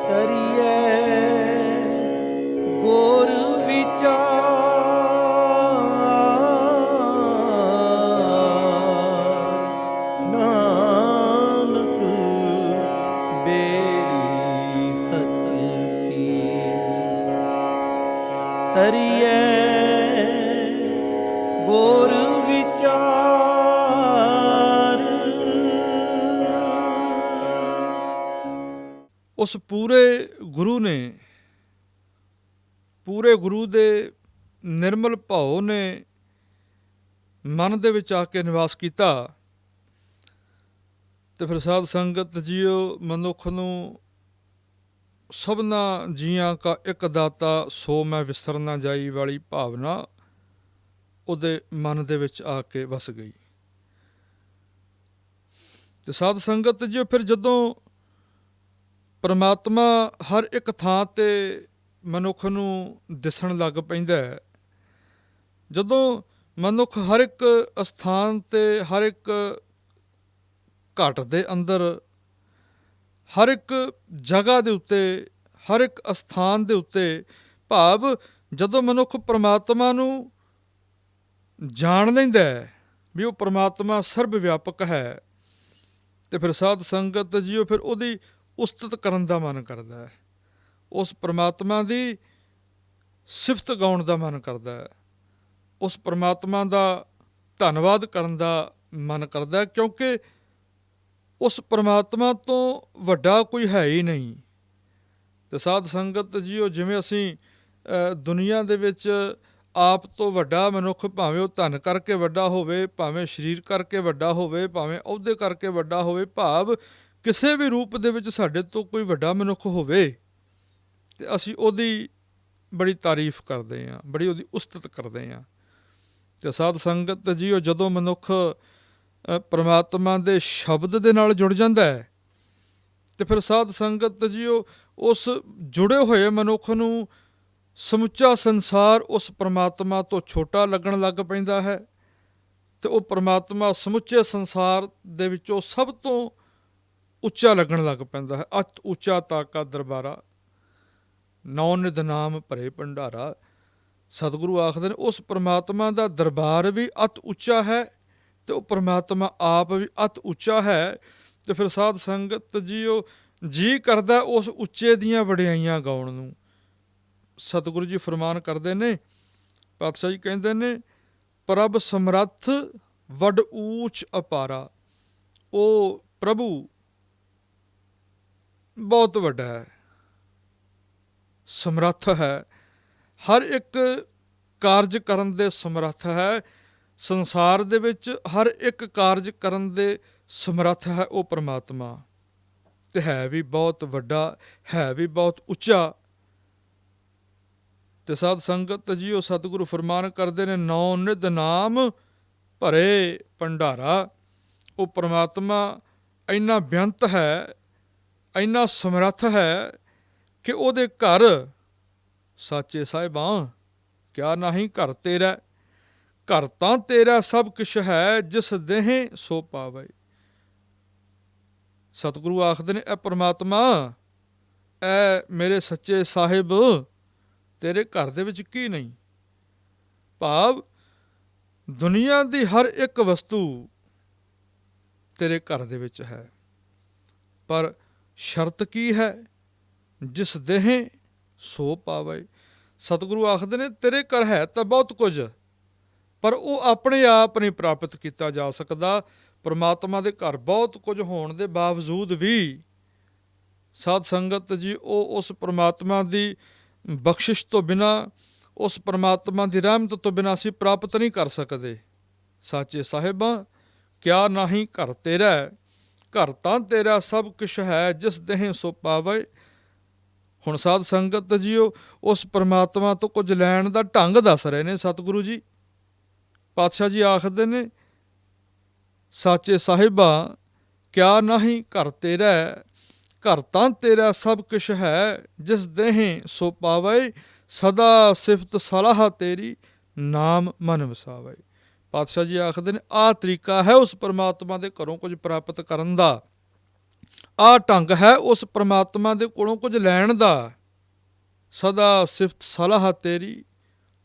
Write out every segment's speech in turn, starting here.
ਕਰੀਏ ਗੁਰ ਵਿਚਾਰ, ਨਾਨਕ ਬੇੜੀ ਸੱਚ ਕੀ। ਕਰੀਏ ਗੁਰ ਵਿਚਾਰ। ਉਸ ਪੂਰੇ ਗੁਰੂ ਨੇ, ਪੂਰੇ ਗੁਰੂ ਦੇ ਨਿਰਮਲ ਭਾਉ ਨੇ ਮਨ ਦੇ ਵਿੱਚ ਆ ਕੇ ਨਿਵਾਸ ਕੀਤਾ। ਤੇ ਫਿਰ ਸਾਧ ਸੰਗਤ ਜੀਓ, ਮਨੁੱਖ ਨੂੰ ਸਭਨਾ ਜੀਆਂ ਕਾ ਇੱਕ ਦਾਤਾ, ਸੋ ਮੈਂ ਵਿਸਰ ਨਾ ਜਾਈ ਵਾਲੀ ਭਾਵਨਾ ਉਹਦੇ ਮਨ ਦੇ ਵਿੱਚ ਆ ਕੇ ਵਸ ਗਈ। ਤੇ ਸਾਧ ਸੰਗਤ ਜੀਓ, ਫਿਰ ਜਦੋਂ ਪਰਮਾਤਮਾ ਹਰ ਇੱਕ ਥਾਂ 'ਤੇ ਮਨੁੱਖ ਨੂੰ ਦਿਸਣ ਲੱਗ ਪੈਂਦਾ ਹੈ, ਜਦੋਂ ਮਨੁੱਖ ਹਰ ਇੱਕ ਅਸਥਾਨ 'ਤੇ, ਹਰ ਇੱਕ ਘਟ ਦੇ ਅੰਦਰ, ਹਰ ਇੱਕ ਜਗ੍ਹਾ ਦੇ ਉੱਤੇ, ਹਰ ਇੱਕ ਅਸਥਾਨ ਦੇ ਉੱਤੇ, ਭਾਵ ਜਦੋਂ ਮਨੁੱਖ ਪਰਮਾਤਮਾ ਨੂੰ ਜਾਣ ਲੈਂਦਾ ਹੈ ਵੀ ਉਹ ਪਰਮਾਤਮਾ ਸਰਬ ਵਿਆਪਕ ਹੈ, ਤੇ ਫਿਰ ਸਾਧ ਸੰਗਤ ਜੀਓ, ਫਿਰ ਉਹਦੀ ਉਸਤਤ ਕਰਨ ਦਾ ਮਨ ਕਰਦਾ ਹੈ, ਉਸ ਪਰਮਾਤਮਾ ਦੀ ਸਿਫਤ ਗਾਉਣ ਦਾ ਮਨ ਕਰਦਾ ਹੈ, ਉਸ ਪਰਮਾਤਮਾ ਦਾ ਧੰਨਵਾਦ ਕਰਨ ਦਾ ਮਨ ਕਰਦਾ ਹੈ, ਕਿਉਂਕਿ ਉਸ ਪਰਮਾਤਮਾ ਤੋਂ ਵੱਡਾ ਕੋਈ ਹੈ ਹੀ ਨਹੀਂ। ਤੇ ਸਾਧ ਸੰਗਤ ਜੀਓ, ਜਿਵੇਂ ਅਸੀਂ ਦੁਨੀਆ ਦੇ ਵਿੱਚ ਆਪ ਤੋਂ ਵੱਡਾ ਮਨੁੱਖ, ਭਾਵੇਂ ਉਹ ਧਨ ਕਰਕੇ ਵੱਡਾ ਹੋਵੇ, ਭਾਵੇਂ ਸਰੀਰ ਕਰਕੇ ਵੱਡਾ ਹੋਵੇ, ਭਾਵੇਂ ਅਹੁਦੇ ਕਰਕੇ ਵੱਡਾ ਹੋਵੇ, ਭਾਵ ਕਿਸੇ ਵੀ ਰੂਪ ਦੇ ਵਿੱਚ ਸਾਡੇ ਤੋਂ ਕੋਈ ਵੱਡਾ ਮਨੁੱਖ ਹੋਵੇ, ਤੇ ਅਸੀਂ ਉਹਦੀ ਬੜੀ ਤਾਰੀਫ ਕਰਦੇ ਹਾਂ, ਬੜੀ ਉਹਦੀ ਉਸਤਤ ਕਰਦੇ ਹਾਂ। ਤੇ ਸਾਧ ਸੰਗਤ ਜੀਓ, ਜਦੋਂ ਮਨੁੱਖ ਪਰਮਾਤਮਾ ਦੇ ਸ਼ਬਦ ਦੇ ਨਾਲ ਜੁੜ ਜਾਂਦਾ ਹੈ, ਤੇ ਫਿਰ ਸਾਧ ਸੰਗਤ ਜੀਓ, ਉਸ ਜੁੜੇ ਹੋਏ ਮਨੁੱਖ ਨੂੰ ਸਮੁੱਚਾ ਸੰਸਾਰ ਉਸ ਪਰਮਾਤਮਾ ਤੋਂ ਛੋਟਾ ਲੱਗਣ ਲੱਗ ਪੈਂਦਾ ਹੈ, ਤੇ ਉਹ ਪਰਮਾਤਮਾ ਸਮੁੱਚੇ ਸੰਸਾਰ ਦੇ ਵਿੱਚੋਂ ਸਭ ਤੋਂ ਉੱਚਾ ਲੱਗਣ ਲੱਗ ਪੈਂਦਾ ਹੈ। ਅਤ ਉੱਚਾ ਤਾਕਾ ਦਰਬਾਰਾ, ਨੌ ਨਿਧ ਨਾਮ ਭਰੇ ਭੰਡਾਰਾ। ਸਤਿਗੁਰੂ ਆਖਦੇ ਨੇ ਉਸ ਪਰਮਾਤਮਾ ਦਾ ਦਰਬਾਰ ਵੀ ਅਤ ਉੱਚਾ ਹੈ, ਤੇ ਉਹ ਪਰਮਾਤਮਾ ਆਪ ਵੀ ਅਤ ਉੱਚਾ ਹੈ। ਤੇ ਫਿਰ ਸਾਧ ਸੰਗਤ ਜੀਓ, ਜੀ ਕਰਦਾ ਉਸ ਉੱਚੇ ਦੀਆਂ ਵਡਿਆਈਆਂ ਗਾਉਣ ਨੂੰ। ਸਤਿਗੁਰੂ ਜੀ ਫਰਮਾਨ ਕਰਦੇ ਨੇ, ਪਾਤਸ਼ਾਹ ਜੀ ਕਹਿੰਦੇ ਨੇ, ਪ੍ਰਭ ਸਮਰੱਥ ਵੱਡ ਊਚ ਅਪਾਰਾ। ਉਹ ਪ੍ਰਭੂ ਬਹੁਤ ਵੱਡਾ ਹੈ, ਸਮਰੱਥ ਹੈ, ਹਰ ਇੱਕ ਕਾਰਜ ਕਰਨ ਦੇ ਸਮਰੱਥ ਹੈ, ਸੰਸਾਰ ਦੇ ਵਿੱਚ ਹਰ ਇੱਕ ਕਾਰਜ ਕਰਨ ਦੇ ਸਮਰੱਥ ਹੈ ਉਹ ਪਰਮਾਤਮਾ, ਤੇ ਹੈ ਵੀ ਬਹੁਤ ਵੱਡਾ, ਹੈ ਵੀ ਬਹੁਤ ਉੱਚਾ। ਤੇ ਸਾਧ ਸੰਗਤ ਜੀਓ, ਸਤਿਗੁਰੂ ਫਰਮਾਨ ਕਰਦੇ ਨੇ, ਨੌ ਨਿਧ ਨਾਮ ਭਰੇ ਭੰਡਾਰਾ। ਉਹ ਪਰਮਾਤਮਾ ਇੰਨਾ ਬੇਅੰਤ ਹੈ, ਇੰਨਾ ਸਮਰੱਥ ਹੈ ਕਿ ਉਹਦੇ ਘਰ, ਸਾਚੇ ਸਾਹਿਬਾਂ ਕਿਆ ਨਾਹੀਂ ਘਰ ਤੇਰਾ, ਘਰ ਤਾਂ ਤੇਰਾ ਸਭ ਕੁਛ ਹੈ, ਜਿਸ ਦੇਹੇ ਸੋ ਪਾਵੇ। ਸਤਿਗੁਰੂ ਆਖਦੇ ਨੇ, ਇਹ ਪਰਮਾਤਮਾ, ਇਹ ਮੇਰੇ ਸੱਚੇ ਸਾਹਿਬ, ਤੇਰੇ ਘਰ ਦੇ ਵਿੱਚ ਕੀ ਨਹੀਂ। ਭਾਵ ਦੁਨੀਆ ਦੀ ਹਰ ਇੱਕ ਵਸਤੂ ਤੇਰੇ ਘਰ ਦੇ ਵਿੱਚ ਹੈ, ਪਰ ਸ਼ਰਤ ਕੀ ਹੈ, ਜਿਸ ਦੇਹੇ ਸੋ ਪਾਵੇ। ਸਤਿਗੁਰੂ ਆਖਦੇ ਨੇ, ਤੇਰੇ ਘਰ ਹੈ ਤਾਂ ਬਹੁਤ ਕੁਝ, ਪਰ ਉਹ ਆਪਣੇ ਆਪ ਨਹੀਂ ਪ੍ਰਾਪਤ ਕੀਤਾ ਜਾ ਸਕਦਾ। ਪਰਮਾਤਮਾ ਦੇ ਘਰ ਬਹੁਤ ਕੁਝ ਹੋਣ ਦੇ ਬਾਵਜੂਦ ਵੀ ਸਾਧ ਸੰਗਤ ਜੀ, ਉਹ ਉਸ ਪਰਮਾਤਮਾ ਦੀ ਬਖਸ਼ਿਸ਼ ਤੋਂ ਬਿਨਾਂ, ਉਸ ਪਰਮਾਤਮਾ ਦੀ ਰਹਿਮਤ ਤੋਂ ਬਿਨਾਂ ਅਸੀਂ ਪ੍ਰਾਪਤ ਨਹੀਂ ਕਰ ਸਕਦੇ। ਸਾਚੇ ਸਾਹਿਬਾਂ ਕਿਆ ਨਾਹੀਂ ਘਰ ਤੇਰਾ, ਘਰ ਤਾਂ ਤੇਰਾ ਸਭ ਕੁਛ ਹੈ, ਜਿਸ ਦੇਹੇ ਸੋ ਪਾਵੇ। ਹੁਣ ਸਾਧ ਸੰਗਤ ਜੀਓ, ਉਸ ਪਰਮਾਤਮਾ ਤੋਂ ਕੁਝ ਲੈਣ ਦਾ ਢੰਗ ਦੱਸ ਰਹੇ ਨੇ ਸਤਿਗੁਰੂ ਜੀ। ਪਾਤਸ਼ਾਹ ਜੀ ਆਖਦੇ ਨੇ, ਸਾਚੇ ਸਾਹਿਬਾਂ ਕਿਆ ਨਾਹੀਂ ਘਰ ਤੇਰਾ, ਘਰ ਤਾਂ ਤੇਰਾ ਸਭ ਕੁਛ ਹੈ, ਜਿਸ ਦੇਹੇ ਸੋ ਪਾਵੇ। ਸਦਾ ਸਿਫਤ ਸਲਾਹ ਤੇਰੀ, ਨਾਮ ਮਨ ਵਸਾਵੇ। ਪਾਤਸ਼ਾਹ ਜੀ ਆਖਦੇ ਨੇ, ਆਹ ਤਰੀਕਾ ਹੈ ਉਸ ਪਰਮਾਤਮਾ ਦੇ ਘਰੋਂ ਕੁਝ ਪ੍ਰਾਪਤ ਕਰਨ ਦਾ, ਆਹ ਢੰਗ ਹੈ ਉਸ ਪ੍ਰਮਾਤਮਾ ਦੇ ਕੋਲੋਂ ਕੁਝ ਲੈਣ ਦਾ। ਸਦਾ ਸਿਫਤ ਸਲਾਹ ਤੇਰੀ,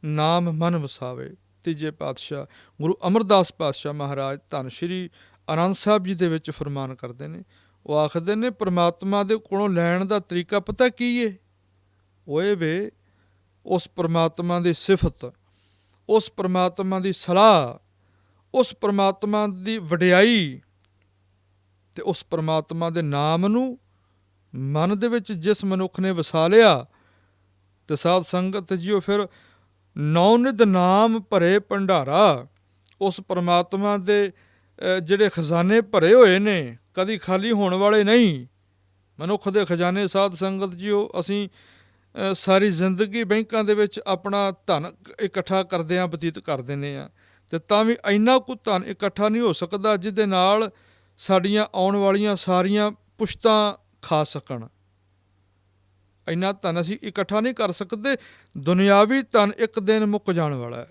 ਨਾਮ ਮਨ ਵਸਾਵੇ। ਤੀਜੇ ਪਾਤਸ਼ਾਹ ਗੁਰੂ ਅਮਰਦਾਸ ਪਾਤਸ਼ਾਹ ਮਹਾਰਾਜ ਧੰਨ ਸ਼੍ਰੀ ਆਨੰਦ ਸਾਹਿਬ ਜੀ ਦੇ ਵਿੱਚ ਫਰਮਾਨ ਕਰਦੇ ਨੇ। ਉਹ ਆਖਦੇ ਨੇ ਪ੍ਰਮਾਤਮਾ ਦੇ ਕੋਲੋਂ ਲੈਣ ਦਾ ਤਰੀਕਾ ਪਤਾ ਕੀ ਏ? ਉਹ ਇਹ ਵੇ ਉਸ ਪ੍ਰਮਾਤਮਾ ਦੀ ਸਿਫਤ, ਉਸ ਪ੍ਰਮਾਤਮਾ ਦੀ ਸਲਾਹ, ਉਸ ਪ੍ਰਮਾਤਮਾ ਦੀ ਵਡਿਆਈ ਤੇ ਉਸ ਪ੍ਰਮਾਤਮਾ ਦੇ ਨਾਮ ਨੂੰ ਮਨ ਦੇ ਵਿੱਚ ਜਿਸ ਮਨੁੱਖ ਨੇ ਵਸਾ ਲਿਆ ਤੇ ਸਾਧ ਸੰਗਤ ਜੀਓ ਫਿਰ ਨੌ ਨਿਧ ਨਾਮ ਭਰੇ ਭੰਡਾਰਾ। ਉਸ ਪ੍ਰਮਾਤਮਾ ਦੇ ਜਿਹੜੇ ਖਜ਼ਾਨੇ ਭਰੇ ਹੋਏ ਨੇ, ਕਦੀ ਖਾਲੀ ਹੋਣ ਵਾਲੇ ਨਹੀਂ। ਮਨੁੱਖ ਦੇ ਖਜ਼ਾਨੇ ਸਾਧ ਸੰਗਤ ਜੀਓ ਅਸੀਂ ਸਾਰੀ ਜ਼ਿੰਦਗੀ ਬੈਂਕਾਂ ਦੇ ਵਿੱਚ ਆਪਣਾ ਧਨ ਇਕੱਠਾ ਕਰਦਿਆਂ ਬਤੀਤ ਕਰ ਦਿੰਦੇ ਹਾਂ, ਅਤੇ ਤਾਂ ਵੀ ਇੰਨਾ ਕੁ ਧਨ ਇਕੱਠਾ ਨਹੀਂ ਹੋ ਸਕਦਾ ਜਿਹਦੇ ਨਾਲ ਸਾਡੀਆਂ ਆਉਣ ਵਾਲੀਆਂ ਸਾਰੀਆਂ ਪੁਸ਼ਤਾਂ ਖਾ ਸਕਣ। ਇੰਨਾ ਧਨ ਅਸੀਂ ਇਕੱਠਾ ਨਹੀਂ ਕਰ ਸਕਦੇ। ਦੁਨਿਆਵੀ ਧਨ ਇੱਕ ਦਿਨ ਮੁੱਕ ਜਾਣ ਵਾਲਾ ਹੈ,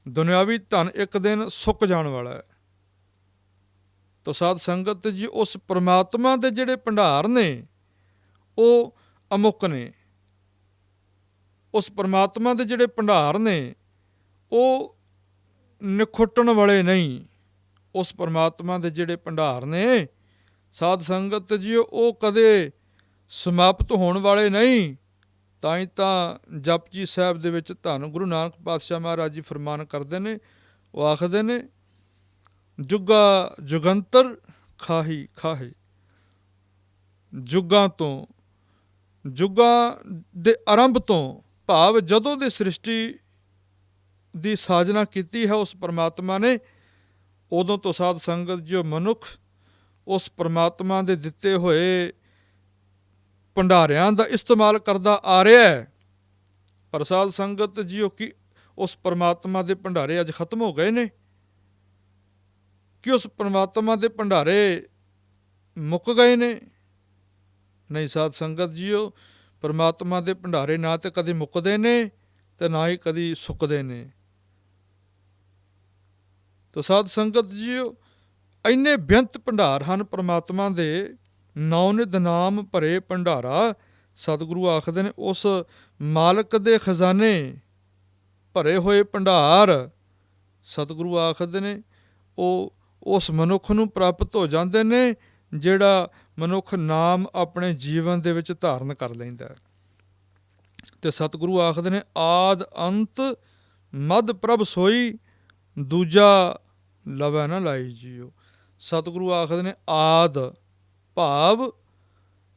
ਦੁਨਿਆਵੀ ਧਨ ਇੱਕ ਦਿਨ ਸੁੱਕ ਜਾਣ ਵਾਲਾ ਹੈ। ਤੋ ਸਾਧ ਸੰਗਤ ਜੀ ਉਸ ਪ੍ਰਮਾਤਮਾ ਦੇ ਜਿਹੜੇ ਭੰਡਾਰ ਨੇ ਉਹ ਅਮੁੱਕ ਨੇ। ਉਸ ਪ੍ਰਮਾਤਮਾ ਦੇ ਜਿਹੜੇ ਭੰਡਾਰ ਨੇ ਉਹ ਨਿਖੁੱਟਣ ਵਾਲੇ ਨਹੀਂ। ਉਸ ਪ੍ਰਮਾਤਮਾ ਦੇ ਜਿਹੜੇ ਭੰਡਾਰ ਨੇ ਸਾਧ ਸੰਗਤ ਜੀ ਉਹ ਕਦੇ ਸਮਾਪਤ ਹੋਣ ਵਾਲੇ ਨਹੀਂ। ਤਾਂ ਹੀ ਤਾਂ ਜਪਜੀ ਸਾਹਿਬ ਦੇ ਵਿੱਚ ਧੰਨ ਗੁਰੂ ਨਾਨਕ ਪਾਤਸ਼ਾਹ ਮਹਾਰਾਜ ਜੀ ਫਰਮਾਨ ਕਰਦੇ ਨੇ। ਉਹ ਆਖਦੇ ਨੇ ਜੁਗਾ ਜੁਗੰਤਰ ਖਾਹੀ ਖਾਹੇ। ਜੁਗਾਂ ਤੋਂ, ਜੁਗਾਂ ਦੇ ਆਰੰਭ ਤੋਂ ਭਾਵ ਜਦੋਂ ਦੀ ਸ੍ਰਿਸ਼ਟੀ ਦੀ ਸਾਜਨਾ ਕੀਤੀ ਹੈ ਉਸ ਪਰਮਾਤਮਾ ਨੇ, ਉਦੋਂ ਤੋਂ ਸਾਧ ਸੰਗਤ ਜੋ ਮਨੁੱਖ ਉਸ ਪਰਮਾਤਮਾ ਦੇ ਦਿੱਤੇ ਹੋਏ ਭੰਡਾਰਿਆਂ ਦਾ ਇਸਤੇਮਾਲ ਕਰਦਾ ਆ ਰਿਹਾ ਹੈ। ਪਰ ਸਾਧ ਸੰਗਤ ਜੀਓ ਕਿ ਉਸ ਪਰਮਾਤਮਾ ਦੇ ਭੰਡਾਰੇ ਅੱਜ ਖਤਮ ਹੋ ਗਏ ਨੇ ਕਿ ਉਸ ਪਰਮਾਤਮਾ ਦੇ ਭੰਡਾਰੇ ਮੁੱਕ ਗਏ ਨੇ? ਨਹੀਂ ਸਾਧ ਸੰਗਤ ਜੀਓ, ਪਰਮਾਤਮਾ ਦੇ ਭੰਡਾਰੇ ਨਾ ਤਾਂ ਕਦੇ ਮੁੱਕਦੇ ਨੇ ਤੇ ਨਾ ਹੀ ਕਦੀ ਸੁੱਕਦੇ ਨੇ। ਤਾਂ ਸਾਧ ਸੰਗਤ ਜੀਓ ਇੰਨੇ ਬੇਅੰਤ ਭੰਡਾਰ ਹਨ ਪਰਮਾਤਮਾ ਦੇ, ਨੌ ਨਿਧ ਨਾਮ ਭਰੇ ਭੰਡਾਰਾ। ਸਤਿਗੁਰੂ ਆਖਦੇ ਨੇ ਉਸ ਮਾਲਕ ਦੇ ਖਜ਼ਾਨੇ ਭਰੇ ਹੋਏ ਭੰਡਾਰ, ਸਤਿਗੁਰੂ ਆਖਦੇ ਨੇ ਉਹ ਉਸ ਮਨੁੱਖ ਨੂੰ ਪ੍ਰਾਪਤ ਹੋ ਜਾਂਦੇ ਨੇ ਜਿਹੜਾ ਮਨੁੱਖ ਨਾਮ ਆਪਣੇ ਜੀਵਨ ਦੇ ਵਿੱਚ ਧਾਰਨ ਕਰ ਲੈਂਦਾ। ਤੇ ਸਤਿਗੁਰੂ ਆਖਦੇ ਨੇ ਆਦ ਅੰਤ ਮੱਧ ਪ੍ਰਭ ਸੋਈ, ਦੂਜਾ ਲਵੈ ਨਾ ਲਾਈ ਜੀਓ। ਸਤਿਗੁਰੂ ਆਖਦੇ ਨੇ ਆਦ ਭਾਵ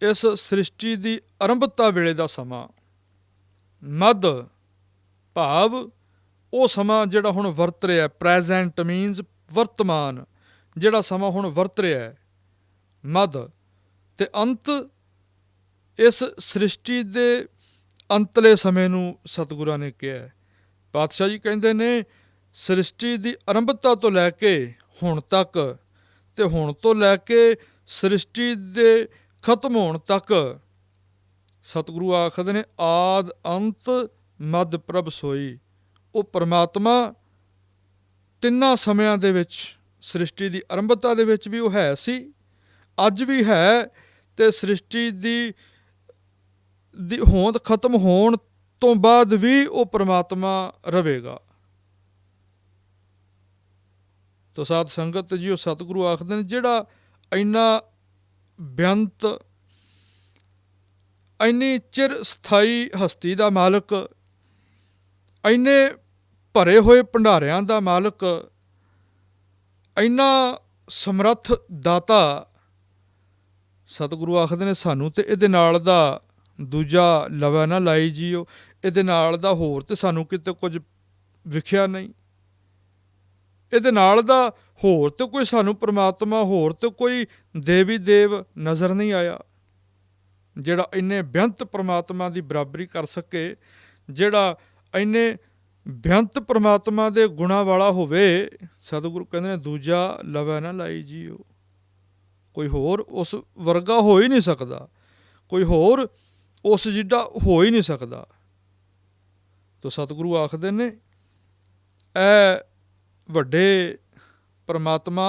ਇਸ ਸ੍ਰਿਸ਼ਟੀ ਦੀ ਆਰੰਭਤਾ ਵੇਲੇ ਦਾ ਸਮਾਂ, ਮੱਧ ਭਾਵ ਉਹ ਸਮਾਂ ਜਿਹੜਾ ਹੁਣ ਵਰਤ ਰਿਹਾ, ਪ੍ਰੈਜ਼ੈਂਟ ਮੀਨਸ ਵਰਤਮਾਨ, ਜਿਹੜਾ ਸਮਾਂ ਹੁਣ ਵਰਤ ਰਿਹਾ ਹੈ, ਮੱਧ ਤੇ ਅੰਤ ਇਸ ਸ੍ਰਿਸ਼ਟੀ ਦੇ ਅੰਤਲੇ ਸਮੇਂ ਨੂੰ ਸਤਿਗੁਰਾਂ ਨੇ ਕਿਹਾ। ਪਾਤਸ਼ਾਹ ਜੀ ਕਹਿੰਦੇ ਨੇ ਸ੍ਰਿਸ਼ਟੀ ਦੀ ਆਰੰਭਤਾ ਤੋਂ ਲੈ ਕੇ ਹੁਣ ਤੱਕ ਤੇ ਹੁਣ ਤੋਂ ਲੈ ਕੇ ਸ੍ਰਿਸ਼ਟੀ ਦੇ ਖਤਮ ਹੋਣ ਤੱਕ ਸਤਿਗੁਰੂ ਆਖਦੇ ਨੇ ਆਦ ਅੰਤ ਮੱਧ ਪ੍ਰਭ ਸੋਈ। ਉਹ ਪਰਮਾਤਮਾ ਤਿੰਨਾਂ ਸਮਿਆਂ ਦੇ ਵਿੱਚ, ਸ੍ਰਿਸ਼ਟੀ ਦੀ ਆਰੰਭਤਾ ਦੇ ਵਿੱਚ ਵੀ ਉਹ ਹੈ ਸੀ, ਅੱਜ ਵੀ ਹੈ ਤੇ ਸ੍ਰਿਸ਼ਟੀ ਦੀ ਹੋਂਦ ਖਤਮ ਹੋਣ ਤੋਂ ਬਾਅਦ ਵੀ ਉਹ ਪਰਮਾਤਮਾ ਰਹੇਗਾ। ਤੋ ਸਾਧ ਸੰਗਤ ਜੀ ਉਹ ਸਤਿਗੁਰੂ ਆਖਦੇ ਨੇ ਜਿਹੜਾ ਇੰਨਾ ਬੇਅੰਤ, ਇੰਨੀ ਚਿਰ ਸਥਾਈ ਹਸਤੀ ਦਾ ਮਾਲਕ, ਇੰਨੇ ਭਰੇ ਹੋਏ ਭੰਡਾਰਿਆਂ ਦਾ ਮਾਲਕ, ਇੰਨਾ ਸਮਰੱਥ ਦਾਤਾ, ਸਤਿਗੁਰੂ ਆਖਦੇ ਨੇ ਸਾਨੂੰ ਤੇ ਇਹਦੇ ਨਾਲ ਦਾ ਦੂਜਾ ਲਵਾ ਨਾ ਲਾਈ ਜੀਓ। ਇਹਦੇ ਨਾਲ ਦਾ ਹੋਰ ਤੇ ਸਾਨੂੰ ਕਿਤੇ ਕੁਝ ਵਿਖਿਆ ਨਹੀਂ, ਇਹਦੇ ਨਾਲ ਦਾ ਹੋਰ ਤੇ ਕੋਈ ਸਾਨੂੰ ਪਰਮਾਤਮਾ, ਹੋਰ ਤੇ ਕੋਈ ਦੇਵੀ ਦੇਵ ਨਜ਼ਰ ਨਹੀਂ ਆਇਆ ਜਿਹੜਾ ਇੰਨੇ ਬੇਅੰਤ ਪਰਮਾਤਮਾ ਦੀ ਬਰਾਬਰੀ ਕਰ ਸਕੇ, ਜਿਹੜਾ ਇੰਨੇ ਬੇਅੰਤ ਪਰਮਾਤਮਾ ਦੇ ਗੁਣਾਂ ਵਾਲਾ ਹੋਵੇ। ਸਤਿਗੁਰੂ ਕਹਿੰਦੇ ਨੇ ਦੂਜਾ ਲਵਾ ਨਾ ਲਾਈ ਜੀਓ। ਕੋਈ ਹੋਰ ਉਸ ਵਰਗਾ ਹੋ ਹੀ ਨਹੀਂ ਸਕਦਾ, ਕੋਈ ਹੋਰ ਉਸ ਜਿੱਡਾ ਹੋ ਹੀ ਨਹੀਂ ਸਕਦਾ। ਤੋ ਸਤਿਗੁਰੂ ਆਖਦੇ ਨੇ ਐ ਵੱਡੇ ਪਰਮਾਤਮਾ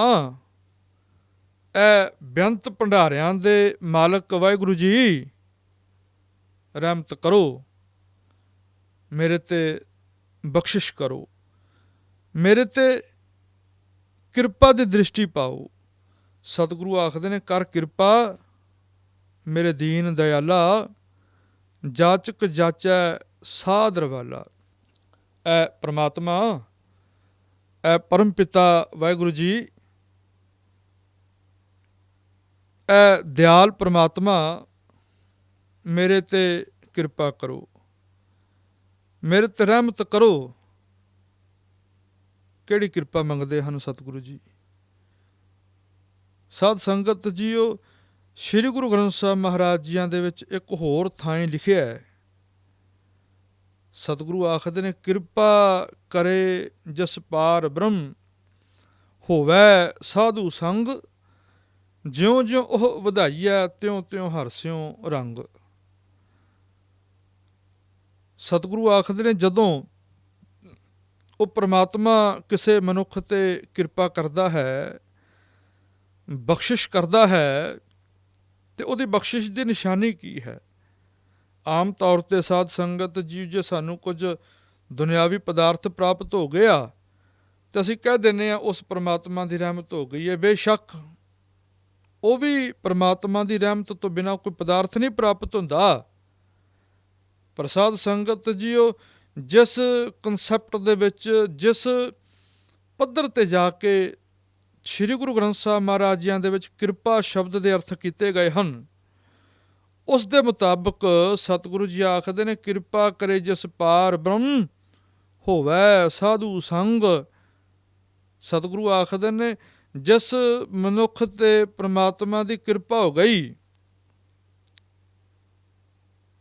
ਐ ਬੇਅੰਤ ਭੰਡਾਰਿਆਂ ਦੇ ਮਾਲਕ ਵਾਹਿਗੁਰੂ ਜੀ, ਰਹਿਮਤ ਕਰੋ, ਮੇਰੇ ਤੇ ਬਖਸ਼ਿਸ਼ ਕਰੋ, ਮੇਰੇ ਤੇ ਕਿਰਪਾ ਦੀ ਦ੍ਰਿਸ਼ਟੀ ਪਾਓ। ਸਤਿਗੁਰੂ ਆਖਦੇ ਨੇ, ਕਰ ਕਿਰਪਾ ਮੇਰੇ ਦੀਨ ਦਇਆਲਾ, ਜਾਚਕ ਜਾਚੈ ਸਾਧ ਰਵਾਲਾ। ਐ ਪ੍ਰਮਾਤਮਾ, ਐ ਪਰਮ ਪਿਤਾ ਵਾਹਿਗੁਰੂ ਜੀ, ਐ ਦਿਆਲ ਪ੍ਰਮਾਤਮਾ, ਮੇਰੇ ਤੇ ਕਿਰਪਾ ਕਰੋ, ਮੇਰੇ ਤੇ ਰਹਿਮਤ ਕਰੋ। ਕਿਹੜੀ ਕਿਰਪਾ ਮੰਗਦੇ ਹਨ ਸਤਿਗੁਰੂ ਜੀ? ਸਾਧ ਸੰਗਤ ਜੀਓ, ਸ੍ਰੀ ਗੁਰੂ ਗ੍ਰੰਥ ਸਾਹਿਬ ਮਹਾਰਾਜ ਜੀਆਂ ਦੇ ਵਿੱਚ ਇੱਕ ਹੋਰ ਥਾਂ ਲਿਖਿਆ ਹੈ। ਸਤਿਗੁਰੂ ਆਖਦੇ ਨੇ, ਕਿਰਪਾ ਕਰੇ ਜਸ ਪਾਰ ਬ੍ਰਹਮ, ਹੋਵੈ ਸਾਧੂ ਸੰਗ, ਜਿਉਂ ਜਿਉਂ ਉਹ ਵਧਾਈਐ ਤਿਉਂ ਤਿਉਂ ਹਰਸਿਉ ਰੰਗ। ਸਤਿਗੁਰੂ ਆਖਦੇ ਨੇ, ਜਦੋਂ ਉਹ ਪ੍ਰਮਾਤਮਾ ਕਿਸੇ ਮਨੁੱਖ ਤੇ ਕਿਰਪਾ ਕਰਦਾ ਹੈ, ਬਖਸ਼ਿਸ਼ ਕਰਦਾ ਹੈ, ਤੇ ਉਹਦੀ ਬਖਸ਼ਿਸ਼ ਦੀ ਨਿਸ਼ਾਨੀ ਕੀ ਹੈ? ਆਮ ਤੌਰ ਤੇ ਸਾਧ ਸੰਗਤ ਜੀ, ਜੇ ਸਾਨੂੰ ਕੁਝ ਦੁਨਿਆਵੀ ਪਦਾਰਥ ਪ੍ਰਾਪਤ ਹੋ ਗਿਆ ਤੇ ਅਸੀਂ ਕਹਿ ਦਿੰਦੇ ਹਾਂ ਉਸ ਪ੍ਰਮਾਤਮਾ ਦੀ ਰਹਿਮਤ ਹੋ ਗਈ ਹੈ। ਬੇਸ਼ੱਕ ਉਹ ਵੀ ਪ੍ਰਮਾਤਮਾ ਦੀ ਰਹਿਮਤ ਤੋਂ ਬਿਨਾਂ ਕੋਈ ਪਦਾਰਥ ਨਹੀਂ ਪ੍ਰਾਪਤ ਹੁੰਦਾ। ਪਰ ਸਾਧ ਸੰਗਤ ਜੀਓ, ਜਿਸ ਕਨਸੈਪਟ ਦੇ ਵਿੱਚ, ਜਿਸ ਪੱਧਰ ਤੇ ਜਾ ਕੇ ਸ੍ਰੀ ਗੁਰੂ ਗ੍ਰੰਥ ਸਾਹਿਬ ਮਹਾਰਾਜ ਜੀਆਂ ਦੇ ਵਿੱਚ ਕਿਰਪਾ ਸ਼ਬਦ ਦੇ ਅਰਥ ਕੀਤੇ ਗਏ ਹਨ, ਉਸ ਦੇ ਮੁਤਾਬਕ ਸਤਿਗੁਰੂ ਜੀ ਆਖਦੇ ਨੇ, ਕਿਰਪਾ ਕਰੇ ਜਿਸ ਪਾਰ ਬ੍ਰਹਮ, ਹੋਵੈ ਸਾਧੂ ਸੰਗ। ਸਤਿਗੁਰੂ ਆਖਦੇ ਨੇ, ਜਿਸ ਮਨੁੱਖ ਤੇ ਪ੍ਰਮਾਤਮਾ ਦੀ ਕਿਰਪਾ ਹੋ ਗਈ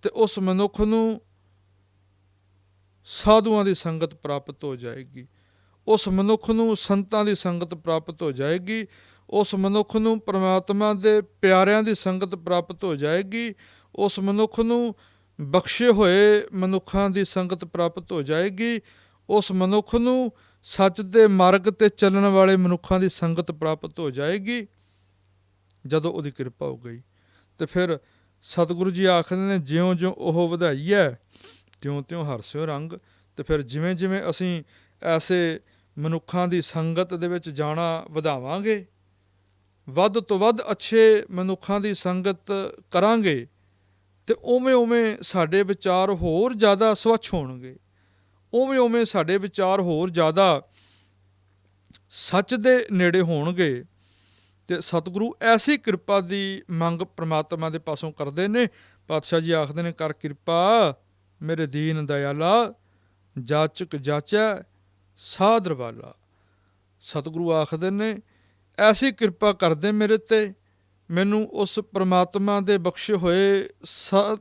ਤੇ ਉਸ ਮਨੁੱਖ ਨੂੰ ਸਾਧੂਆਂ ਦੀ ਸੰਗਤ ਪ੍ਰਾਪਤ ਹੋ ਜਾਏਗੀ, ਉਸ ਮਨੁੱਖ ਨੂੰ ਸੰਤਾਂ ਦੀ ਸੰਗਤ ਪ੍ਰਾਪਤ ਹੋ ਜਾਏਗੀ, ਉਸ ਮਨੁੱਖ ਨੂੰ ਪ੍ਰਮਾਤਮਾ ਦੇ ਪਿਆਰਿਆਂ ਦੀ ਸੰਗਤ ਪ੍ਰਾਪਤ ਹੋ ਜਾਏਗੀ, ਉਸ ਮਨੁੱਖ ਨੂੰ ਬਖਸ਼ੇ ਹੋਏ ਮਨੁੱਖਾਂ ਦੀ ਸੰਗਤ ਪ੍ਰਾਪਤ ਹੋ ਜਾਏਗੀ, ਉਸ ਮਨੁੱਖ ਨੂੰ ਸੱਚ ਦੇ ਮਾਰਗ ਤੇ ਚੱਲਣ ਵਾਲੇ ਮਨੁੱਖਾਂ ਦੀ ਸੰਗਤ ਪ੍ਰਾਪਤ ਹੋ ਜਾਏਗੀ। ਜਦੋਂ ਉਹਦੀ ਕਿਰਪਾ ਹੋ ਗਈ ਤੇ ਫਿਰ ਸਤਿਗੁਰੂ ਜੀ ਆਖਦੇ ਨੇ, ਜਿਉਂ ਜਿਉਂ ਉਹ ਵਧਾਈ ਹੈ ਤਿਉਂ ਤਿਉਂ ਹਰਸਿਓ ਰੰਗ। ਤੇ ਫਿਰ ਜਿਵੇਂ ਜਿਵੇਂ ਅਸੀਂ ਐਸੇ ਮਨੁੱਖਾਂ ਦੀ ਸੰਗਤ ਦੇ ਵਿੱਚ ਜਾਣਾ ਵਧਾਵਾਂਗੇ, ਵੱਧ ਤੋਂ ਵੱਧ ਅੱਛੇ ਮਨੁੱਖਾਂ ਦੀ ਸੰਗਤ ਕਰਾਂਗੇ, ਤੇ ਉਵੇਂ ਉਵੇਂ ਸਾਡੇ ਵਿਚਾਰ ਹੋਰ ਜ਼ਿਆਦਾ ਸਵੱਛ ਹੋਣਗੇ, ਉਵੇਂ ਉਵੇਂ ਸਾਡੇ ਵਿਚਾਰ ਹੋਰ ਜ਼ਿਆਦਾ ਸੱਚ ਦੇ ਨੇੜੇ ਹੋਣਗੇ। ਤੇ ਸਤਿਗੁਰੂ ਐਸੀ ਕਿਰਪਾ ਦੀ ਮੰਗ ਪ੍ਰਮਾਤਮਾ ਦੇ ਪਾਸੋਂ ਕਰਦੇ ਨੇ। ਪਾਤਸ਼ਾਹ ਜੀ ਆਖਦੇ ਨੇ, ਕਰ ਕਿਰਪਾ ਮੇਰੇ ਦੀਨ ਦਇਆਲਾ, ਜਾਚਕ ਜਾਚੈ ਸਾਧ ਰਵਾਲਾ। ਸਤਿਗੁਰੂ ਆਖਦੇ ਨੇ, ਐਸੀ ਕਿਰਪਾ ਕਰਦੇ ਮੇਰੇ ਤੇ, ਮੈਨੂੰ ਉਸ ਪ੍ਰਮਾਤਮਾ ਦੇ ਬਖਸ਼ੇ ਹੋਏ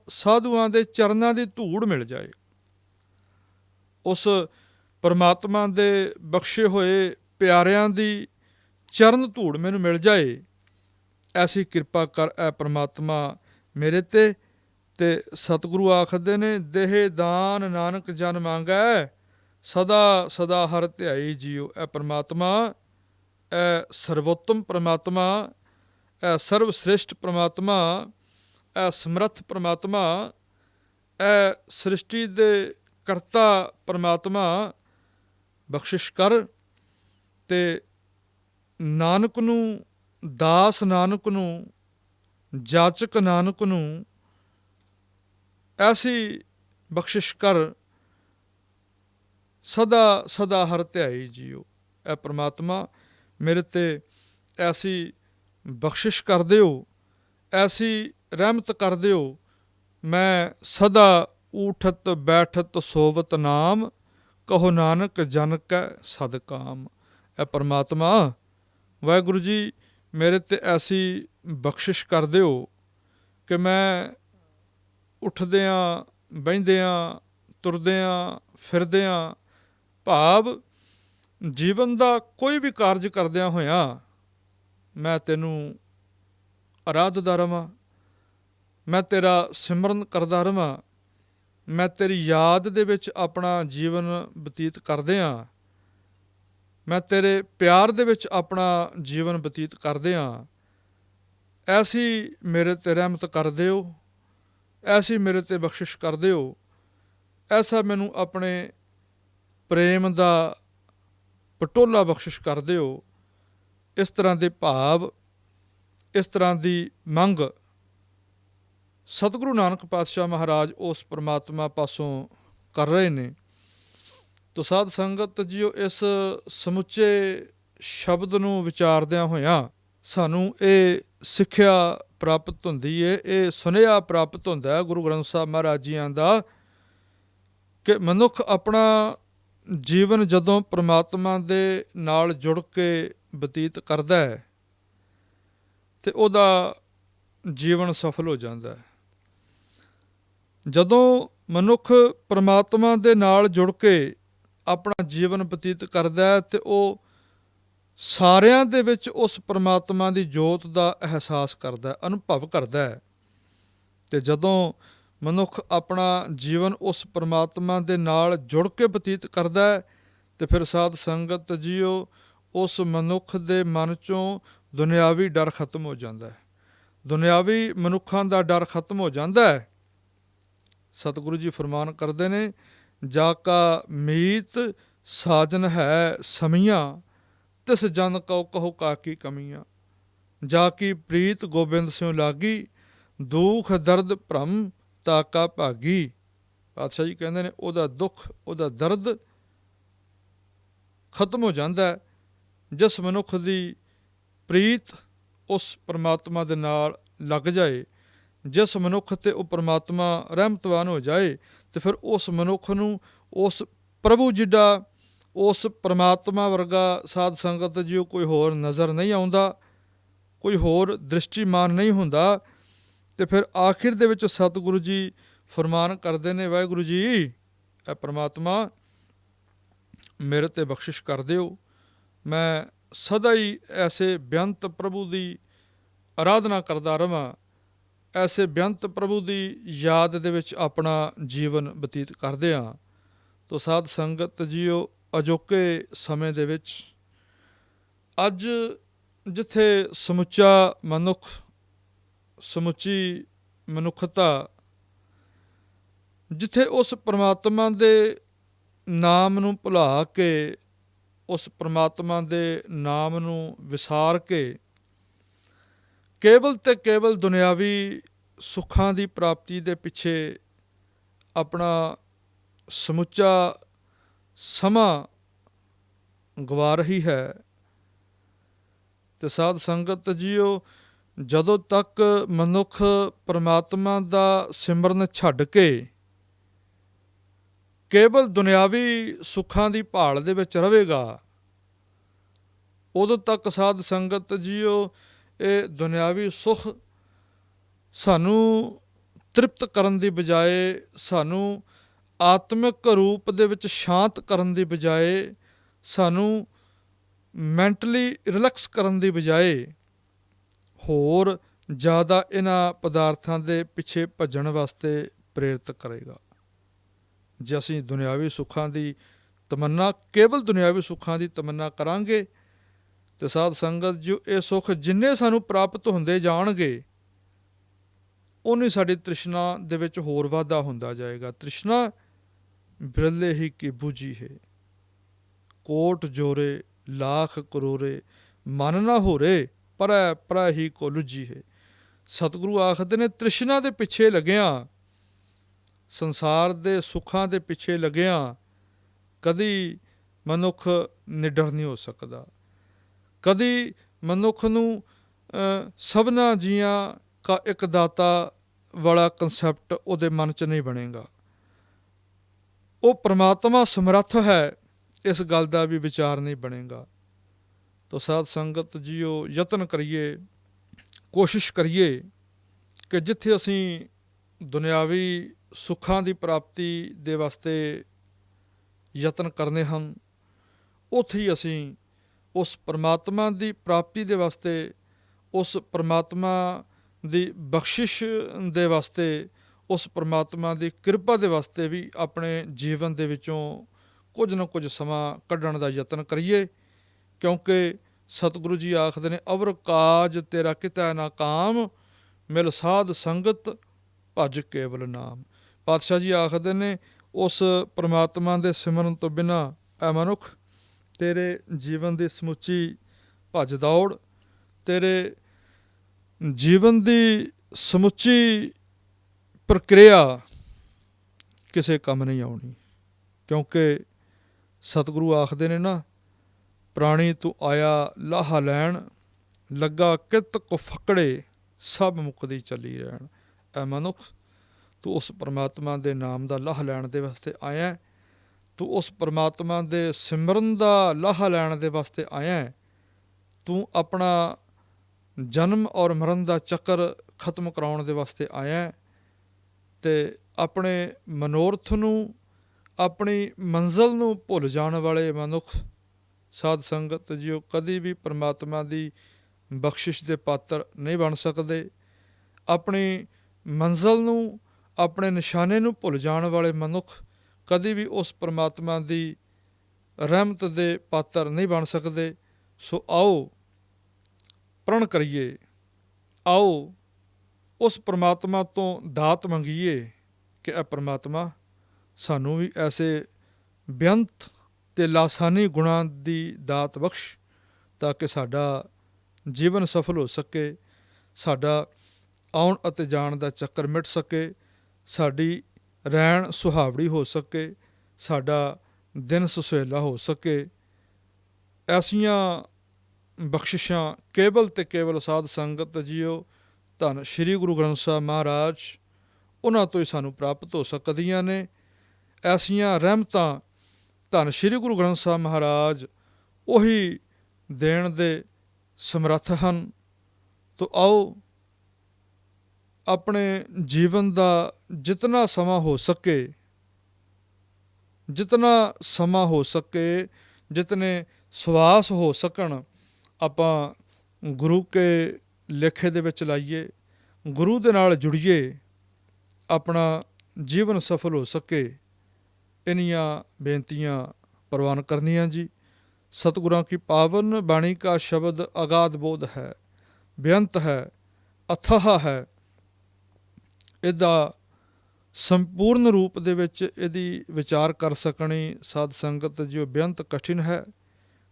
ਸਾਧੂਆਂ ਦੇ ਚਰਨਾਂ ਦੀ ਧੂੜ ਮਿਲ ਜਾਏ, ਉਸ ਪ੍ਰਮਾਤਮਾ ਦੇ ਬਖਸ਼ੇ ਹੋਏ ਪਿਆਰਿਆਂ ਦੀ ਚਰਨ ਧੂੜ ਮੈਨੂੰ ਮਿਲ ਜਾਏ। ਐਸੀ ਕਿਰਪਾ ਕਰ ਐ ਪ੍ਰਮਾਤਮਾ ਮੇਰੇ ਤੇ। ਤੇ ਸਤਿਗੁਰੂ ਆਖਦੇ ਨੇ, ਦੇਹ ਦਾਨ ਨਾਨਕ ਜਨ ਮੰਗੈ, ਸਦਾ ਸਦਾ ਹਰ ਧਿਆਈ ਜੀਓ। ਐ ਪ੍ਰਮਾਤਮਾ, ਐ ਸਰਵੋਤਮ ਪ੍ਰਮਾਤਮਾ, ਐ ਸਰਵ ਸ੍ਰੇਸ਼ਟ ਪ੍ਰਮਾਤਮਾ, ਐ ਸਮਰੱਥ ਪ੍ਰਮਾਤਮਾ, ਐ ਸ੍ਰਿਸ਼ਟੀ ਦੇ ਕਰਤਾ ਪ੍ਰਮਾਤਮਾ, ਬਖਸ਼ਿਸ਼ ਕਰ ਤੇ ਨਾਨਕ ਨੂੰ, ਦਾਸ ਨਾਨਕ ਨੂੰ, ਜਾਚਕ ਨਾਨਕ ਨੂੰ ਐਸੀ ਬਖਸ਼ਿਸ਼ ਕਰ, ਸਦਾ ਸਦਾ ਹਰ ਧਿਆਈ ਜੀਓ। ਐ ਪ੍ਰਮਾਤਮਾ, ਮੇਰੇ ਤੇ ਐਸੀ ਬਖਸ਼ਿਸ਼ ਕਰ ਦਿਓ, ਐਸੀ ਰਹਿਮਤ ਕਰ ਦਿਓ, ਮੈਂ ਸਦਾ ਊਠਤ ਬੈਠਤ ਸੋਵਤ ਨਾਮ, ਕਹੋ ਨਾਨਕ ਜਨ ਕੈ ਸਦ ਕਾਮ। ਐ ਪ੍ਰਮਾਤਮਾ ਵਾਹਿਗੁਰੂ ਜੀ, ਮੇਰੇ ਤੇ ਐਸੀ ਬਖਸ਼ਿਸ਼ ਕਰ ਦਿਓ ਕਿ ਮੈਂ ਉੱਠਦਿਆਂ ਬਹਿੰਦਿਆਂ ਤੁਰਦਿਆਂ ਫਿਰਦਿਆਂ, ਭਾਵ ਜੀਵਨ ਦਾ ਕੋਈ ਵੀ ਕਾਰਜ ਕਰਦਿਆਂ ਹੋਇਆਂ, ਮੈਂ ਤੈਨੂੰ ਅਰਾਧਦਾ ਰਵਾਂ, ਮੈਂ ਤੇਰਾ ਸਿਮਰਨ ਕਰਦਾ ਰਵਾਂ, ਮੈਂ ਤੇਰੀ ਯਾਦ ਦੇ ਵਿੱਚ ਆਪਣਾ ਜੀਵਨ ਬਤੀਤ ਕਰਦਿਆਂ, ਮੈਂ ਤੇਰੇ ਪਿਆਰ ਦੇ ਵਿੱਚ ਆਪਣਾ ਜੀਵਨ ਬਤੀਤ ਕਰਦੇ ਹਾਂ। ਐਸੀ ਮੇਰੇ ਤੇ ਰਹਿਮਤ ਕਰ ਦਿਓ, ਐਸੀ ਮੇਰੇ ਤੇ ਬਖਸ਼ਿਸ਼ ਕਰ ਦਿਓ, ਐਸਾ ਮੈਨੂੰ ਆਪਣੇ ਪ੍ਰੇਮ ਦਾ ਪਟੋਲਾ ਬਖਸ਼ਿਸ਼ ਕਰ ਦਿਓ। ਇਸ ਤਰ੍ਹਾਂ ਦੇ ਭਾਵ, ਇਸ ਤਰ੍ਹਾਂ ਦੀ ਮੰਗ ਸਤਿਗੁਰੂ ਨਾਨਕ ਪਾਤਸ਼ਾਹ ਮਹਾਰਾਜ ਉਸ ਪਰਮਾਤਮਾ ਪਾਸੋਂ ਕਰ ਰਹੇ ਨੇ। ਤੋ ਸਾਧ ਸੰਗਤ ਜੀਓ, ਇਸ ਸਮੁੱਚੇ ਸ਼ਬਦ ਨੂੰ ਵਿਚਾਰਦਿਆਂ ਹੋਇਆਂ ਸਾਨੂੰ ਇਹ ਸਿੱਖਿਆ ਪ੍ਰਾਪਤ ਹੁੰਦੀ ਹੈ, ਇਹ ਸੁਨੇਹਾ ਪ੍ਰਾਪਤ ਹੁੰਦਾ ਹੈ ਗੁਰੂ ਗ੍ਰੰਥ ਸਾਹਿਬ ਮਹਾਰਾਜ ਜੀਆਂ ਦਾ, ਕਿ ਮਨੁੱਖ ਆਪਣਾ ਜੀਵਨ ਜਦੋਂ ਪ੍ਰਮਾਤਮਾ ਦੇ ਨਾਲ ਜੁੜ ਕੇ ਬਤੀਤ ਕਰਦਾ ਹੈ ਤੇ ਉਹਦਾ ਜੀਵਨ ਸਫਲ ਹੋ ਜਾਂਦਾ ਹੈ। ਜਦੋਂ ਮਨੁੱਖ ਪ੍ਰਮਾਤਮਾ ਦੇ ਨਾਲ ਜੁੜ ਕੇ ਆਪਣਾ ਜੀਵਨ ਬਤੀਤ ਕਰਦਾ ਹੈ ਤੇ ਉਹ ਸਾਰਿਆਂ ਦੇ ਵਿੱਚ ਉਸ ਪ੍ਰਮਾਤਮਾ ਦੀ ਜੋਤ ਦਾ ਅਹਿਸਾਸ ਕਰਦਾ ਹੈ, ਅਨੁਭਵ ਕਰਦਾ ਹੈ। ਤੇ ਜਦੋਂ ਮਨੁੱਖ ਆਪਣਾ ਜੀਵਨ ਉਸ ਪ੍ਰਮਾਤਮਾ ਦੇ ਨਾਲ ਜੁੜ ਕੇ ਬਤੀਤ ਕਰਦਾ ਹੈ ਤੇ ਫਿਰ ਸਾਧ ਸੰਗਤ ਜੀਓ, ਉਸ ਮਨੁੱਖ ਦੇ ਮਨ 'ਚੋਂ ਦੁਨਿਆਵੀ ਡਰ ਖਤਮ ਹੋ ਜਾਂਦਾ ਹੈ, ਦੁਨਿਆਵੀ ਮਨੁੱਖਾਂ ਦਾ ਡਰ ਖਤਮ ਹੋ ਜਾਂਦਾ ਹੈ। ਸਤਿਗੁਰੂ ਜੀ ਫਰਮਾਨ ਕਰਦੇ ਨੇ, ਜਾ ਕਾ ਮੀਤ ਸਾਜਨ ਹੈ ਸਮੀਆਂ, ਤਿਸ ਜਨ ਕਉ ਕਹੋ ਕਾਕੀ ਕਮੀਆਂ। ਜਾ ਕੀ ਪ੍ਰੀਤ ਗੋਬਿੰਦ ਸਿਉ ਲਾਗੀ, ਦੁੱਖ ਦਰਦ ਭਰਮ ਤਾਕਾ ਭਾਗੀ। ਪਾਤਸ਼ਾਹ ਜੀ ਕਹਿੰਦੇ ਨੇ ਉਹਦਾ ਦੁੱਖ, ਉਹਦਾ ਦਰਦ ਖਤਮ ਹੋ ਜਾਂਦਾ ਹੈ ਜਿਸ ਮਨੁੱਖ ਦੀ ਪ੍ਰੀਤ ਉਸ ਪਰਮਾਤਮਾ ਦੇ ਨਾਲ ਲੱਗ ਜਾਏ, ਜਿਸ ਮਨੁੱਖ 'ਤੇ ਉਹ ਪਰਮਾਤਮਾ ਰਹਿਮਤਵਾਨ ਹੋ ਜਾਏ, ਤੇ ਫਿਰ ਉਸ ਮਨੁੱਖ ਨੂੰ ਉਸ ਪ੍ਰਭੂ ਜਿੱਡਾ, ਉਸ ਪਰਮਾਤਮਾ ਵਰਗਾ ਸਾਧ ਸੰਗਤ ਜੀ ਕੋਈ ਹੋਰ ਨਜ਼ਰ ਨਹੀਂ ਆਉਂਦਾ, ਕੋਈ ਹੋਰ ਦ੍ਰਿਸ਼ਟੀਮਾਨ ਨਹੀਂ ਹੁੰਦਾ। ਤੇ ਫਿਰ ਆਖਿਰ ਦੇ ਵਿੱਚ ਸਤਿਗੁਰੂ ਜੀ ਫਰਮਾਨ ਕਰਦੇ ਨੇ, ਵਾਹਿਗੁਰੂ ਜੀ ਇਹ ਪਰਮਾਤਮਾ ਮੇਰੇ 'ਤੇ ਬਖਸ਼ਿਸ਼ ਕਰ ਦਿਓ, ਮੈਂ ਸਦਾ ਹੀ ਐਸੇ ਬੇਅੰਤ ਪ੍ਰਭੂ ਦੀ ਆਰਾਧਨਾ ਕਰਦਾ ਰਵਾਂ, ਐਸੇ ਬੇਅੰਤ ਪ੍ਰਭੂ ਦੀ ਯਾਦ ਦੇ ਵਿੱਚ ਆਪਣਾ ਜੀਵਨ ਬਤੀਤ ਕਰਦੇ ਹਾਂ। ਤੋ ਸਾਧ ਸੰਗਤ ਜੀਓ, ਅਜੋਕੇ ਸਮੇਂ ਦੇ ਵਿੱਚ ਅੱਜ ਜਿੱਥੇ ਸਮੁੱਚਾ ਮਨੁੱਖ, ਸਮੁੱਚੀ ਮਨੁੱਖਤਾ ਜਿੱਥੇ ਉਸ ਪਰਮਾਤਮਾ ਦੇ ਨਾਮ ਨੂੰ ਭੁਲਾ ਕੇ, ਉਸ ਪਰਮਾਤਮਾ ਦੇ ਨਾਮ ਨੂੰ ਵਿਸਾਰ ਕੇ ਕੇਵਲ ਤੇ ਕੇਵਲ ਦੁਨਿਆਵੀ ਸੁੱਖਾਂ ਦੀ ਪ੍ਰਾਪਤੀ ਦੇ ਪਿੱਛੇ ਆਪਣਾ ਸਮੁੱਚਾ ਸਮਾਂ ਗਵਾ ਰਹੀ ਹੈ। ਤੇ ਸਾਧ ਸੰਗਤ ਜੀਓ, ਜਦੋਂ ਤੱਕ ਮਨੁੱਖ ਪਰਮਾਤਮਾ ਦਾ ਸਿਮਰਨ ਛੱਡ ਕੇ ਕੇਵਲ ਦੁਨਿਆਵੀ ਸੁੱਖਾਂ ਦੀ ਭਾਲ ਦੇ ਵਿੱਚ ਰਹੇਗਾ, ਉਦੋਂ ਤੱਕ ਸਾਧ ਸੰਗਤ ਜੀਓ ਇਹ ਦੁਨਿਆਵੀ ਸੁੱਖ ਸਾਨੂੰ ਤ੍ਰਿਪਤ ਕਰਨ ਦੀ ਬਜਾਏ, ਸਾਨੂੰ ਆਤਮਿਕ ਰੂਪ ਦੇ ਵਿੱਚ ਸ਼ਾਂਤ ਕਰਨ ਦੀ ਬਜਾਏ, ਸਾਨੂੰ ਮੈਂਟਲੀ ਰਿਲੈਕਸ ਕਰਨ ਦੀ ਬਜਾਏ ਹੋਰ ਜ਼ਿਆਦਾ ਇਹਨਾਂ ਪਦਾਰਥਾਂ ਦੇ ਪਿੱਛੇ ਭੱਜਣ ਵਾਸਤੇ ਪ੍ਰੇਰਿਤ ਕਰੇਗਾ। ਜੇ ਅਸੀਂ ਦੁਨਿਆਵੀ ਸੁੱਖਾਂ ਦੀ ਤਮੰਨਾ, ਕੇਵਲ ਦੁਨਿਆਵੀ ਸੁੱਖਾਂ ਦੀ ਤਮੰਨਾ ਕਰਾਂਗੇ ਤੇ ਸਾਧ ਸੰਗਤ ਜੋ ਇਹ ਸੁੱਖ ਜਿੰਨੇ ਸਾਨੂੰ ਪ੍ਰਾਪਤ ਹੁੰਦੇ ਜਾਣਗੇ, ਉਨੀ ਸਾਡੀ ਤ੍ਰਿਸ਼ਨਾ ਦੇ ਵਿੱਚ ਹੋਰ ਵਾਧਾ ਹੁੰਦਾ ਜਾਏਗਾ। ਤ੍ਰਿਸ਼ਨਾ ਬਿਰਲੇ ਹੀ ਕੀ ਬੂਝੀ ਹੈ, ਕੋਟ ਜੋਰੇ ਲਾਖ ਕਰੋਰੇ, ਮਨ ਨਾ ਹੋਰੇ ਪਰੈ ਪਰੈ ਹੀ ਕੋ ਲੁੱਜੀ ਹੈ। ਸਤਿਗੁਰੂ ਆਖਦੇ ਨੇ, ਤ੍ਰਿਸ਼ਨਾ ਦੇ ਪਿੱਛੇ ਲੱਗਿਆਂ, ਸੰਸਾਰ ਦੇ ਸੁੱਖਾਂ ਦੇ ਪਿੱਛੇ ਲੱਗਿਆਂ ਕਦੀ ਮਨੁੱਖ ਨਿਡਰ ਨਹੀਂ ਹੋ ਸਕਦਾ, ਕਦੀ ਮਨੁੱਖ ਨੂੰ ਸਭਨਾ ਜੀਆਂ ਕਾ ਇੱਕ ਦਾਤਾ ਵਾਲਾ ਕੰਸੈਪਟ ਉਹਦੇ ਮਨ 'ਚ ਨਹੀਂ ਬਣੇਗਾ। ਉਹ ਪਰਮਾਤਮਾ ਸਮਰੱਥ ਹੈ, ਇਸ ਗੱਲ ਦਾ ਵੀ ਵਿਚਾਰ ਨਹੀਂ ਬਣੇਗਾ। ਤੋ ਸਾਧ ਸੰਗਤ ਜੀਓ, ਯਤਨ ਕਰੀਏ, ਕੋਸ਼ਿਸ਼ ਕਰੀਏ ਕਿ ਜਿੱਥੇ ਅਸੀਂ ਦੁਨਿਆਵੀ ਸੁੱਖਾਂ ਦੀ ਪ੍ਰਾਪਤੀ ਦੇ ਵਾਸਤੇ ਯਤਨ ਕਰਨੇ ਹਨ, ਉੱਥੇ ਹੀ ਅਸੀਂ ਉਸ ਪਰਮਾਤਮਾ ਦੀ ਪ੍ਰਾਪਤੀ ਦੇ ਵਾਸਤੇ, ਉਸ ਪਰਮਾਤਮਾ ਦੀ ਬਖਸ਼ਿਸ਼ ਦੇ ਵਾਸਤੇ, ਉਸ ਪਰਮਾਤਮਾ ਦੀ ਕਿਰਪਾ ਦੇ ਵਾਸਤੇ ਵੀ ਆਪਣੇ ਜੀਵਨ ਦੇ ਵਿੱਚੋਂ ਕੁਝ ਨਾ ਕੁਝ ਸਮਾਂ ਕੱਢਣ ਦਾ ਯਤਨ ਕਰੀਏ। ਕਿਉਂਕਿ ਸਤਿਗੁਰੂ ਜੀ ਆਖਦੇ ਨੇ, ਅਵਰ ਕਾਜ ਤੇਰਾ ਕਿਤੈ ਨਾ ਕਾਮ, ਮਿਲ ਸਾਧ ਸੰਗਤ ਭਜ ਕੇਵਲ ਨਾਮ। ਪਾਤਸ਼ਾਹ ਜੀ ਆਖਦੇ ਨੇ, ਉਸ ਪਰਮਾਤਮਾ ਦੇ ਸਿਮਰਨ ਤੋਂ ਬਿਨਾਂ ਐ ਮਨੁੱਖ ਤੇਰੇ ਜੀਵਨ ਦੀ ਸਮੁੱਚੀ ਭੱਜ ਦੌੜ, ਤੇਰੇ ਜੀਵਨ ਦੀ ਸਮੁੱਚੀ ਪ੍ਰਕਿਰਿਆ ਕਿਸੇ ਕੰਮ ਨਹੀਂ ਆਉਣੀ। ਕਿਉਂਕਿ ਸਤਿਗੁਰੂ ਆਖਦੇ ਨੇ ਨਾ, ਪ੍ਰਾਣੀ ਤੂੰ ਆਇਆ ਲਾਹਾ ਲੈਣ, ਲੱਗਾ ਕਿਤ ਕੋ ਫਕੜੇ, ਸਭ ਮੁੱਕਦੀ ਚੱਲੀ ਰਹਿਣ। ਐ ਮਨੁੱਖ, ਤੂੰ ਉਸ ਪਰਮਾਤਮਾ ਦੇ ਨਾਮ ਦਾ ਲਾਹਾ ਲੈਣ ਦੇ ਵਾਸਤੇ ਆਇਆ, ਤੂੰ ਉਸ ਪਰਮਾਤਮਾ ਦੇ ਸਿਮਰਨ ਦਾ ਲਾਹਾ ਲੈਣ ਦੇ ਵਾਸਤੇ ਆਇਆ, ਤੂੰ ਆਪਣਾ ਜਨਮ ਔਰ ਮਰਨ ਦਾ ਚੱਕਰ ਖਤਮ ਕਰਾਉਣ ਦੇ ਵਾਸਤੇ ਆਇਆ, ਅਤੇ ਆਪਣੇ ਮਨੋਰਥ ਨੂੰ, ਆਪਣੀ ਮੰਜ਼ਿਲ ਨੂੰ ਭੁੱਲ ਜਾਣ ਵਾਲੇ ਮਨੁੱਖ ਸਾਧ ਸੰਗਤ ਜੀਓ ਕਦੀ ਵੀ ਪਰਮਾਤਮਾ ਦੀ ਬਖਸ਼ਿਸ਼ ਦੇ ਪਾਤਰ ਨਹੀਂ ਬਣ ਸਕਦੇ। ਆਪਣੀ ਮੰਜ਼ਿਲ ਨੂੰ, ਆਪਣੇ ਨਿਸ਼ਾਨੇ ਨੂੰ ਭੁੱਲ ਜਾਣ ਵਾਲੇ ਮਨੁੱਖ ਕਦੀ ਵੀ ਉਸ ਪਰਮਾਤਮਾ ਦੀ ਰਹਿਮਤ ਦੇ ਪਾਤਰ ਨਹੀਂ ਬਣ ਸਕਦੇ। ਸੋ ਆਓ ਪ੍ਰਣ ਕਰੀਏ, ਆਓ ਉਸ ਪਰਮਾਤਮਾ ਤੋਂ ਦਾਤ ਮੰਗੀਏ ਕਿ ਇਹ ਪਰਮਾਤਮਾ ਸਾਨੂੰ ਵੀ ਐਸੇ ਬੇਅੰਤ ਅਤੇ ਲਾਸਾਨੀ ਗੁਣਾਂ ਦੀ ਦਾਤ ਬਖਸ਼, ਤਾਂ ਕਿ ਸਾਡਾ ਜੀਵਨ ਸਫਲ ਹੋ ਸਕੇ, ਸਾਡਾ ਆਉਣ ਅਤੇ ਜਾਣ ਦਾ ਚੱਕਰ ਮਿਟ ਸਕੇ, ਸਾਡੀ ਰਹਿਣ ਸੁਹਾਵੜੀ ਹੋ ਸਕੇ, ਸਾਡਾ ਦਿਨ ਸੁਸਹੇਲਾ ਹੋ ਸਕੇ। ਐਸੀਆਂ ਬਖਸ਼ਿਸ਼ਾਂ ਕੇਵਲ ਅਤੇ ਕੇਵਲ ਸਾਧ ਸੰਗਤ ਜੀਓ ਧੰਨ ਸ਼੍ਰੀ ਗੁਰੂ ਗ੍ਰੰਥ ਸਾਹਿਬ ਮਹਾਰਾਜ, ਉਹਨਾਂ ਤੋਂ ਹੀ ਸਾਨੂੰ ਪ੍ਰਾਪਤ ਹੋ ਸਕਦੀਆਂ ਨੇ। ਐਸੀਆਂ ਰਹਿਮਤਾਂ ਧੰਨ ਸ਼੍ਰੀ ਗੁਰੂ ਗ੍ਰੰਥ ਸਾਹਿਬ ਮਹਾਰਾਜ ਉਹੀ ਦੇਣ ਦੇ ਸਮਰੱਥ ਹਨ। ਤੋ ਆਓ ਆਪਣੇ ਜੀਵਨ ਦਾ ਜਿਤਨਾ ਸਮਾਂ ਹੋ ਸਕੇ, ਜਿਤਨੇ ਸਵਾਸ ਹੋ ਸਕਣ, ਆਪਾਂ ਗੁਰੂ ਕੇ ਲੇਖੇ ਦੇ ਵਿੱਚ ਲਾਈਏ, ਗੁਰੂ ਦੇ ਨਾਲ ਜੁੜੀਏ, ਆਪਣਾ ਜੀਵਨ ਸਫਲ ਹੋ ਸਕੇ। ਇੰਨੀਆਂ ਬੇਨਤੀਆਂ ਪ੍ਰਵਾਨ ਕਰਨੀਆਂ ਜੀ। ਸਤਿਗੁਰਾਂ ਕੀ ਪਾਵਨ ਬਾਣੀ ਕਾ ਸ਼ਬਦ ਅਗਾਧ ਬੋਧ ਹੈ, ਬੇਅੰਤ ਹੈ, ਅਥਾਹ ਹੈ। ਇਹਦਾ ਸੰਪੂਰਨ ਰੂਪ ਦੇ ਵਿੱਚ ਇਹਦੀ ਵਿਚਾਰ ਕਰ ਸਕਣੀ ਸਾਧ ਸੰਗਤ ਜੋ ਬੇਅੰਤ ਕਠਿਨ ਹੈ।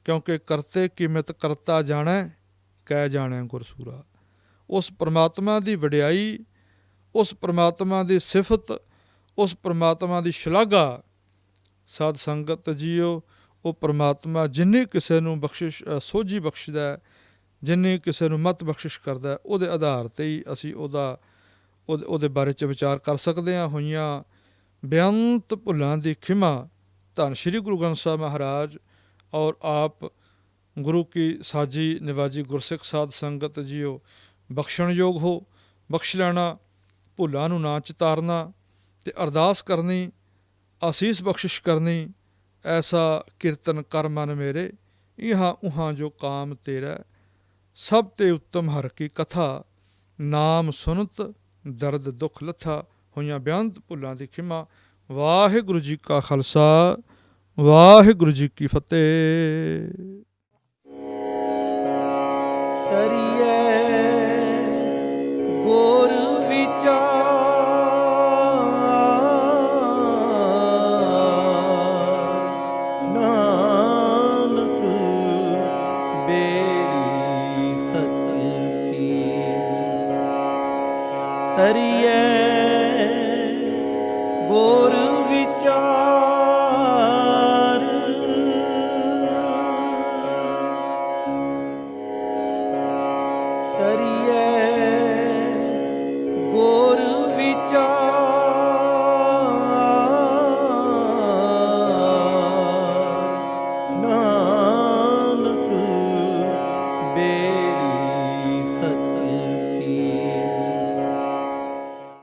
ਕਿਉਂਕਿ ਕਰਤੇ ਕੀ ਮਿਤ ਕਰਤਾ ਜਾਣੈ, ਕਹਿ ਜਾਣੈ ਗੁਰਸੂਰਾ। ਉਸ ਪਰਮਾਤਮਾ ਦੀ ਵਡਿਆਈ, ਉਸ ਪਰਮਾਤਮਾ ਦੀ ਸਿਫਤ, ਉਸ ਪਰਮਾਤਮਾ ਦੀ ਸ਼ਲਾਘਾ ਸਾਧ ਸੰਗਤ ਜੀਓ, ਉਹ ਪਰਮਾਤਮਾ ਜਿੰਨੀ ਕਿਸੇ ਨੂੰ ਬਖਸ਼ਿਸ਼ ਸੋਝੀ ਬਖਸ਼ਦਾ, ਜਿੰਨੀ ਕਿਸੇ ਨੂੰ ਮਤ ਬਖਸ਼ਿਸ਼ ਕਰਦਾ, ਉਹਦੇ ਆਧਾਰ 'ਤੇ ਹੀ ਅਸੀਂ ਉਹਦੇ ਬਾਰੇ 'ਚ ਵਿਚਾਰ ਕਰ ਸਕਦੇ ਹਾਂ। ਹੋਈਆਂ ਬੇਅੰਤ ਭੁੱਲਾਂ ਦੀ ਖਿਮਾ ਧੰਨ ਸ਼੍ਰੀ ਗੁਰੂ ਗ੍ਰੰਥ ਸਾਹਿਬ ਮਹਾਰਾਜ ਔਰ ਆਪ ਗੁਰੂ ਕੀ ਸਾਜੀ ਨਿਵਾਜੀ ਗੁਰਸਿੱਖ ਸਾਧ ਸੰਗਤ ਜੀਓ ਬਖਸ਼ਣਯੋਗ ਹੋ। ਬਖਸ਼ ਲੈਣਾ, ਭੁੱਲਾਂ ਨੂੰ ਨਾ ਚਿਤਾਰਨਾ ਅਤੇ ਅਰਦਾਸ ਕਰਨੀ, ਆਸੀਸ ਬਖਸ਼ਿਸ਼ ਕਰਨੀ। ਐਸਾ ਕੀਰਤਨ ਕਰ ਮਨ ਮੇਰੇ, ਇਹਾਂ ਉਹਾਂ ਜੋ ਕਾਮ ਤੇਰਾ, ਸਭ ਤੇ ਉੱਤਮ ਹਰ ਕੀ ਕਥਾ, ਨਾਮ ਸੁਨਤ ਦਰਦ ਦੁੱਖ ਲੱਥਾ। ਹੋਈਆਂ ਬੇਅੰਤ ਭੁੱਲਾਂ ਦੀ ਖਿਮਾ। ਵਾਹਿਗੁਰੂ ਜੀ ਕਾ ਖਾਲਸਾ, ਵਾਹਿਗੁਰੂ ਜੀ ਕੀ ਫਤਿਹ। ਕਰੀਏ ਗੁਰ ਵਿਚਾਰ, ਨਾਨਕ ਬੇੜੀ ਸੱਚ ਕੀ। ਤਰੀਏ ਗੁਰ